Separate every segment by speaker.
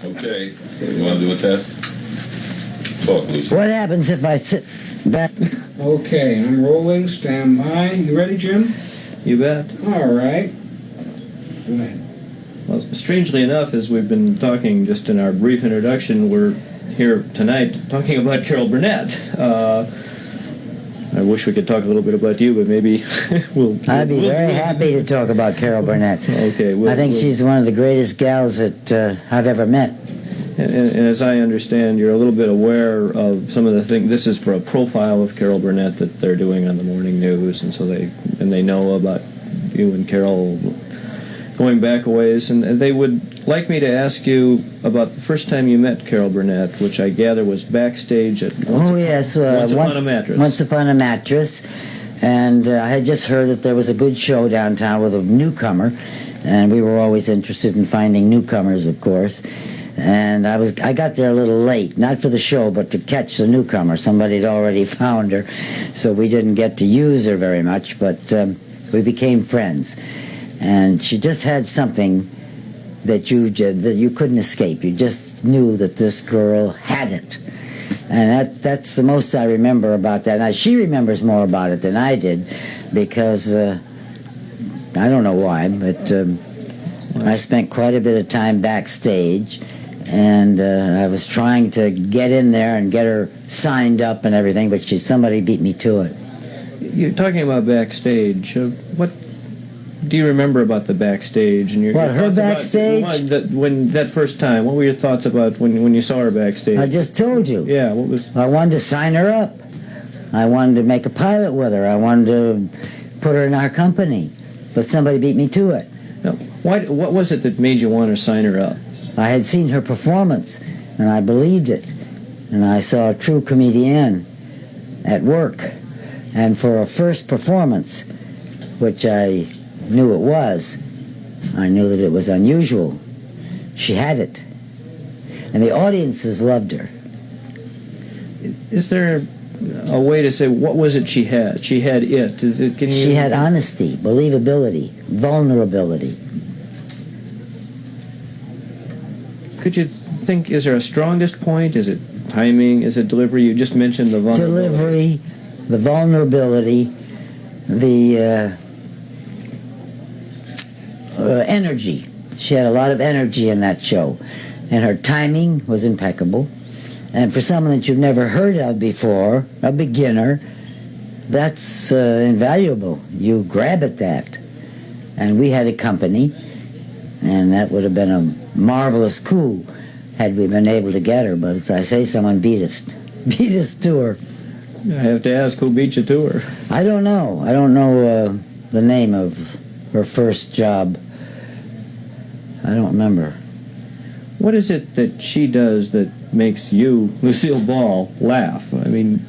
Speaker 1: Okay, you want to do a test? Talk, Lucy.
Speaker 2: What happens if I sit back?
Speaker 3: Okay, I'm rolling. Stand by. You ready, Jim?
Speaker 4: You bet.
Speaker 3: All right. Go ahead.
Speaker 4: Well, strangely enough, as we've been talking just in our brief introduction, we're here tonight talking about Carol Burnett. I wish we could talk a little bit about you, but maybe
Speaker 2: I'd be very happy to talk about Carol Burnett.
Speaker 4: Okay.
Speaker 2: I think she's one of the greatest gals that I've ever met.
Speaker 4: And as I understand, you're a little bit aware of some of the things. This is for a profile of Carol Burnett that they're doing on the morning news, and so they know about you and Carol going back a ways, and they would like me to ask you about the first time you met Carol Burnett, which I gather was backstage at Once Upon a Mattress.
Speaker 2: Once Upon a Mattress, and I had just heard that there was a good show downtown with a newcomer, and we were always interested in finding newcomers, of course. And I got there a little late, not for the show, but to catch the newcomer. Somebody had already found her, so we didn't get to use her very much, but we became friends. And she just had something that you couldn't escape. You just knew that this girl had it. And that's the most I remember about that. Now, she remembers more about it than I did, because I don't know why, but I spent quite a bit of time backstage, and I was trying to get in there and get her signed up and everything, but somebody beat me to it.
Speaker 4: You're talking about backstage. What do you remember about the backstage? And
Speaker 2: her backstage?
Speaker 4: When that first time, what were your thoughts about when you saw her backstage?
Speaker 2: I just told you.
Speaker 4: Yeah, what was...
Speaker 2: I wanted to sign her up. I wanted to make a pilot with her. I wanted to put her in our company. But somebody beat me to it.
Speaker 4: Now, what was it that made you want to sign her up?
Speaker 2: I had seen her performance, and I believed it. And I saw a true comedian at work. And for a first performance, which I knew it was, I knew that it was unusual. She had it. And the audiences loved her.
Speaker 4: Is there a way to say, what was it she had? She had it.
Speaker 2: She had honesty, believability, vulnerability.
Speaker 4: Could you think, is there a strongest point? Is it timing? Is it delivery? You just mentioned the vulnerability.
Speaker 2: Delivery, the vulnerability, the energy. She had a lot of energy in that show. And her timing was impeccable. And for someone that you've never heard of before, a beginner, that's invaluable. You grab at that. And we had a company, and that would have been a marvelous coup had we been able to get her. But as I say, someone beat us to her.
Speaker 4: I have to ask, who beat you to her?
Speaker 2: I don't know. I don't know the name of her first job. I don't remember.
Speaker 4: What is it that she does that makes you, Lucille Ball, laugh? I mean...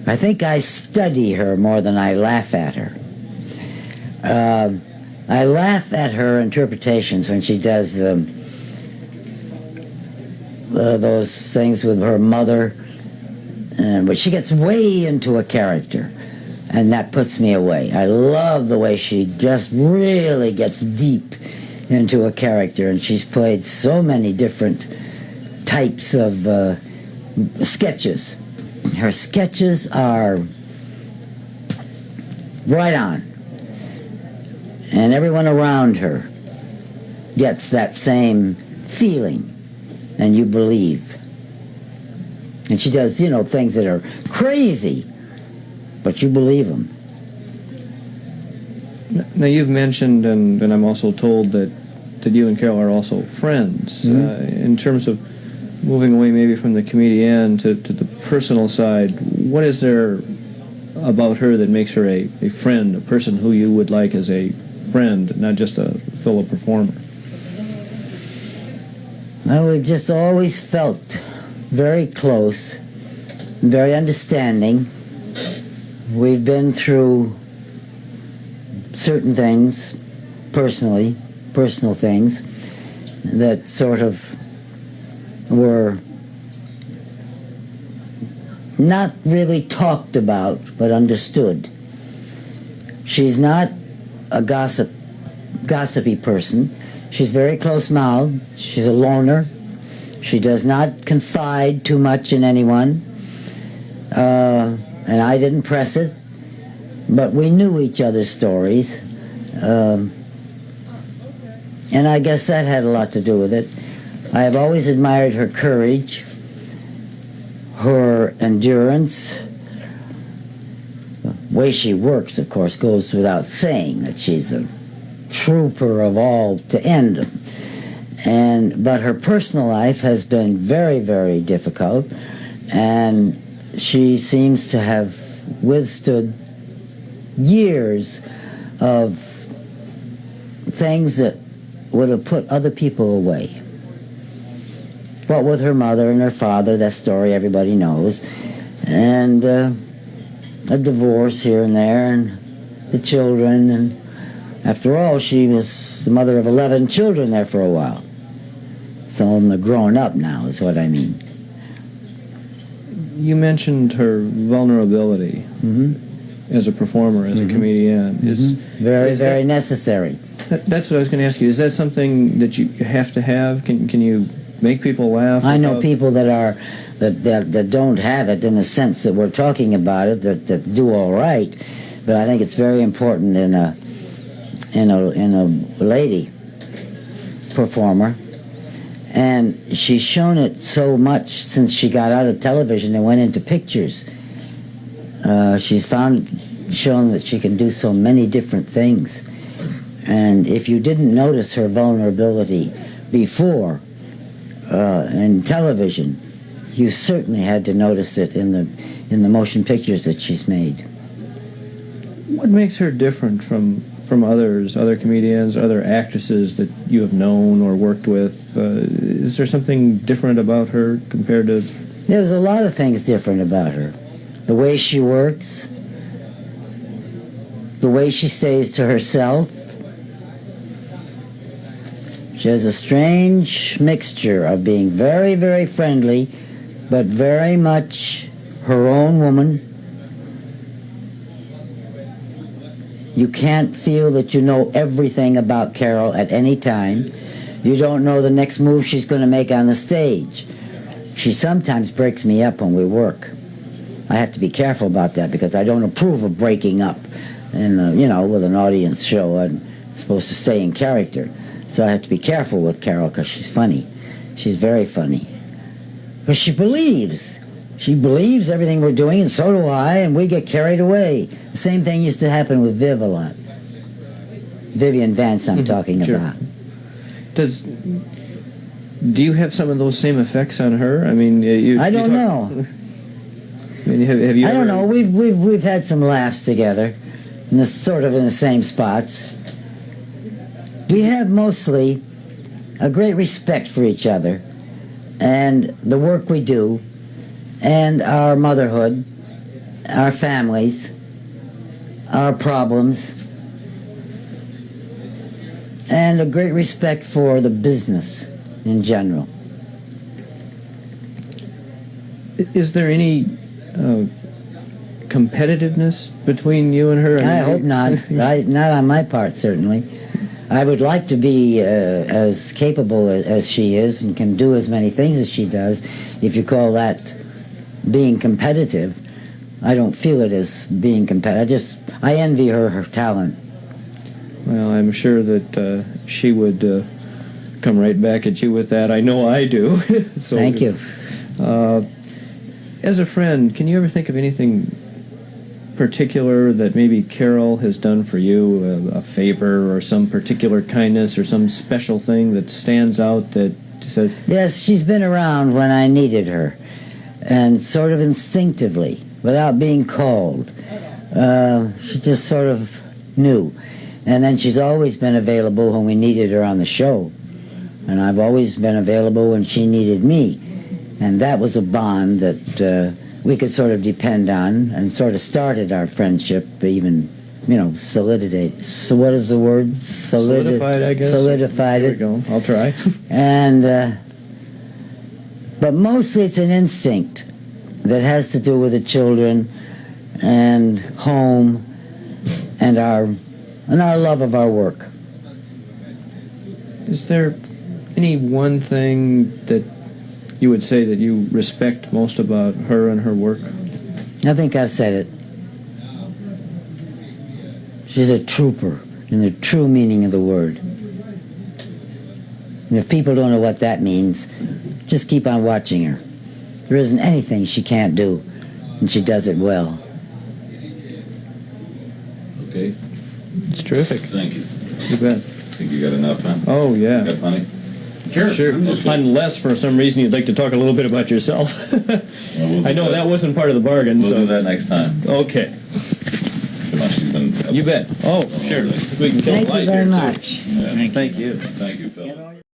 Speaker 2: I think I study her more than I laugh at her. I laugh at her interpretations when she does those things with her mother, but she gets way into a character, and that puts me away. I love the way she just really gets deep into a character, and she's played so many different types of sketches. Her sketches are right on. And everyone around her gets that same feeling, and you believe. And she does, things that are crazy, but you believe them.
Speaker 4: Now, you've mentioned, and I'm also told that you and Carol are also friends.
Speaker 2: Mm-hmm.
Speaker 4: In terms of moving away maybe from the comedian to the personal side, what is there about her that makes her a friend, a person who you would like as a friend, not just a fellow performer?
Speaker 2: Well, we've just always felt very close, very understanding. We've been through certain things, personal things, that sort of were not really talked about, but understood. She's not a gossipy person. She's very close-mouthed. She's a loner. She does not confide too much in anyone. And I didn't press it. But we knew each other's stories. And I guess that had a lot to do with it. I have always admired her courage, her endurance. The way she works, of course, goes without saying that she's a trooper of all to end. But her personal life has been very, very difficult, and she seems to have withstood years of things that would have put other people away. What with her mother and her father, that story everybody knows, and a divorce here and there, and the children, and after all, she was the mother of 11 children there for a while. Some of them are grown up now, is what I mean.
Speaker 4: You mentioned her vulnerability as a performer, as a comedian.
Speaker 2: Very necessary.
Speaker 4: That's what I was going to ask you. Is that something that you have to have? Can you make people laugh?
Speaker 2: I know people that don't have it in the sense that we're talking about it, that do all right. But I think it's very important in a lady performer. And she's shown it so much since she got out of television and went into pictures. She's shown that she can do so many different things. And if you didn't notice her vulnerability before in television, you certainly had to notice it in the motion pictures that she's made.
Speaker 4: What makes her different from other comedians, other actresses that you have known or worked with? Is there something different about her compared to...
Speaker 2: There's a lot of things different about her. The way she works, the way she stays to herself. She has a strange mixture of being very, very friendly, but very much her own woman. You can't feel that you know everything about Carol at any time. You don't know the next move she's going to make on the stage. She sometimes breaks me up when we work. I have to be careful about that because I don't approve of breaking up. And, with an audience show, I'm supposed to stay in character. So I have to be careful with Carol because she's funny. She's very funny. Because she believes. She believes everything we're doing, and so do I, and we get carried away. The same thing used to happen with Viv a lot. Vivian Vance I'm talking about.
Speaker 4: Do you have some of those same effects on her? I mean,
Speaker 2: I don't know.
Speaker 4: I mean, have you?
Speaker 2: I don't know. We've had some laughs together, in the same spots. We have mostly a great respect for each other, and the work we do, and our motherhood, our families, our problems, and a great respect for the business in general.
Speaker 4: Is there any competitiveness between you and her?
Speaker 2: I hope not. Not on my part, certainly. I would like to be as capable as she is and can do as many things as she does. If you call that being competitive, I don't feel it as being competitive. I envy her talent.
Speaker 4: Well, I'm sure that she would come right back at you with that. I know I do. So,
Speaker 2: thank you.
Speaker 4: As a friend, can you ever think of anything particular that maybe Carol has done for you, a favor or some particular kindness or some special thing that stands out that says...
Speaker 2: Yes, she's been around when I needed her, and sort of instinctively, without being called. She just sort of knew. And then she's always been available when we needed her on the show. And I've always been available when she needed me. And that was a bond that we could sort of depend on, and sort of started our friendship, even, solidified. So what is the word?
Speaker 4: Solidified, I guess.
Speaker 2: Solidified it.
Speaker 4: There we go. I'll try.
Speaker 2: And, but mostly it's an instinct that has to do with the children and home and our love of our work.
Speaker 4: Is there any one thing that you would say that you respect most about her and her work?
Speaker 2: I think I've said it. She's a trooper in the true meaning of the word. And if people don't know what that means, just keep on watching her. There isn't anything she can't do, and she does it well.
Speaker 1: Okay.
Speaker 4: It's terrific.
Speaker 1: Thank you.
Speaker 4: You bet.
Speaker 1: Think you got enough, huh?
Speaker 4: Oh, yeah.
Speaker 1: Got plenty?
Speaker 4: Sure.
Speaker 1: Okay.
Speaker 4: Unless for some reason you'd like to talk a little bit about yourself.
Speaker 1: Well, we'll do
Speaker 4: I know that wasn't part of the bargain.
Speaker 1: We'll
Speaker 4: so
Speaker 1: do that next time.
Speaker 4: Okay.
Speaker 1: Come on, she's been.
Speaker 4: You bet. Oh, sure. We can kill
Speaker 2: Thank
Speaker 4: light
Speaker 2: you very
Speaker 4: here, too.
Speaker 2: much.
Speaker 1: Yeah.
Speaker 4: Thank you.
Speaker 1: Thank you, Phil.